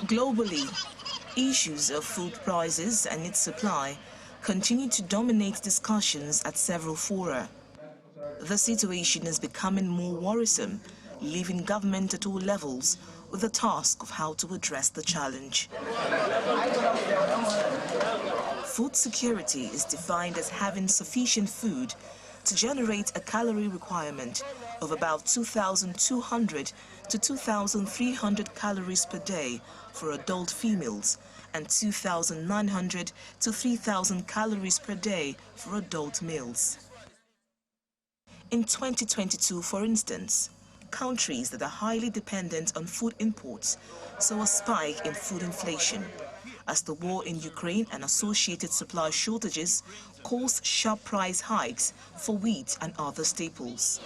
Globally, issues of food prices and its supply continue to dominate discussions at several fora. The situation is becoming more worrisome, leaving government at all levels with the task of how to address the challenge. Food security is defined as having sufficient food to generate a calorie requirement of about 2,200 to 2,300 calories per day for adult females and 2,900 to 3,000 calories per day for adult males. In 2022, for instance, countries that are highly dependent on food imports saw a spike in food inflation as the war in Ukraine and associated supply shortages caused sharp price hikes for wheat and other staples.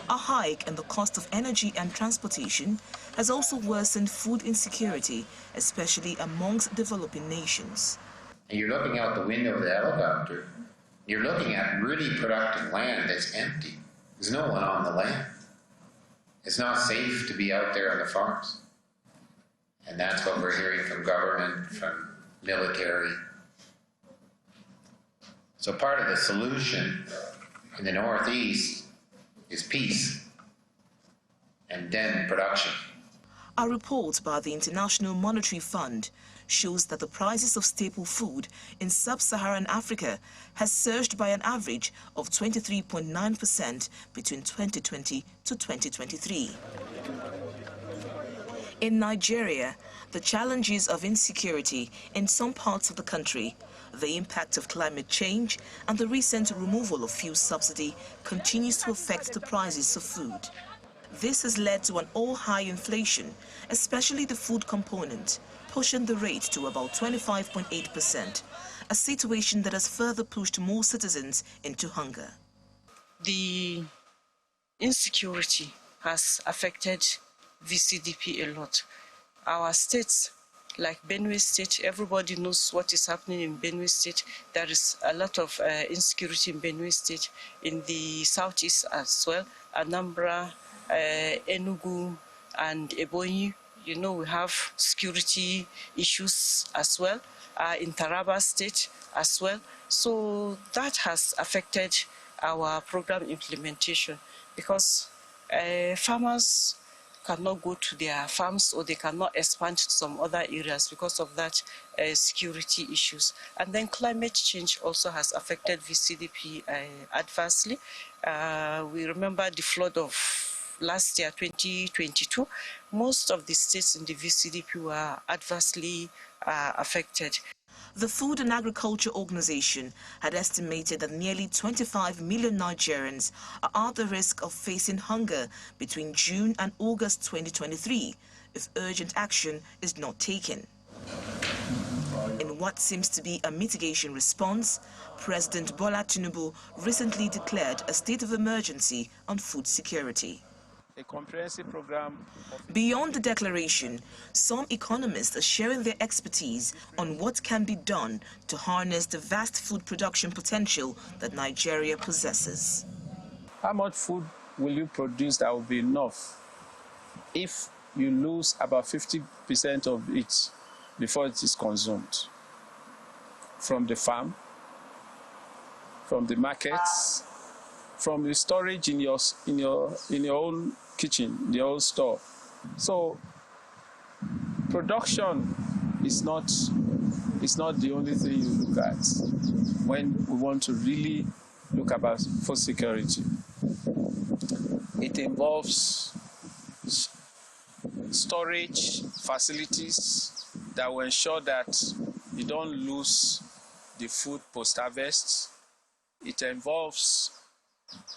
A hike in the cost of energy and transportation has also worsened food insecurity, especially amongst developing nations. You're looking out the window of the helicopter, you're looking at really productive land that's empty. There's no one on the land. It's not safe to be out there on the farms. And that's what we're hearing from government, from military. So part of the solution in the Northeast is peace and then production. A report by the International Monetary Fund shows that the prices of staple food in sub-Saharan Africa has surged by an average of 23.9% between 2020 to 2023. In Nigeria, the challenges of insecurity in some parts of the country, the impact of climate change, and the recent removal of fuel subsidy continues to affect the prices of food. This has led to an all-high inflation, especially the food component, pushing the rate to about 25.8%, a situation that has further pushed more citizens into hunger. The insecurity has affected VCDP a lot. Our states, like Benue State, everybody knows what is happening in Benue State. There is a lot of insecurity in Benue State, in the southeast as well, Anambra, Enugu and Ebonyi. You know, we have security issues as well, in Taraba State as well. So that has affected our program implementation because farmers cannot go to their farms or they cannot expand to some other areas because of that security issues. And then climate change also has affected VCDP adversely. We remember the flood of last year, 2022. Most of the states in the VCDP were adversely affected. The Food and Agriculture Organization had estimated that nearly 25 million Nigerians are at the risk of facing hunger between June and August 2023 if urgent action is not taken. In what seems to be a mitigation response, President Bola Tinubu recently declared a state of emergency on food security. A comprehensive program. Beyond the declaration, some economists are sharing their expertise on what can be done to harness the vast food production potential that Nigeria possesses. How much food will you produce that will be enough if you lose about 50% of it before it is consumed? From the farm, from the markets, from the storage in your own kitchen, your own store. So production is not the only thing you look at when we want to really look about food security. It involves storage facilities that will ensure that you don't lose the food post-harvest. It involves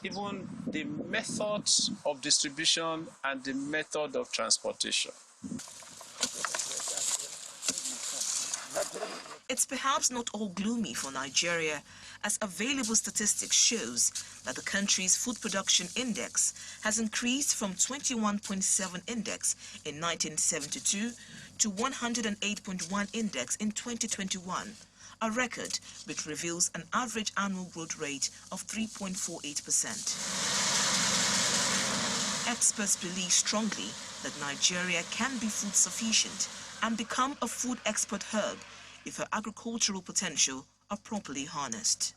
even the method of distribution and the method of transportation. It's perhaps not all gloomy for Nigeria, as available statistics shows that the country's food production index has increased from 21.7 index in 1972 to 108.1 index in 2021. A record which reveals an average annual growth rate of 3.48%. experts believe strongly that Nigeria can be food sufficient and become a food export hub if her agricultural potential are properly harnessed.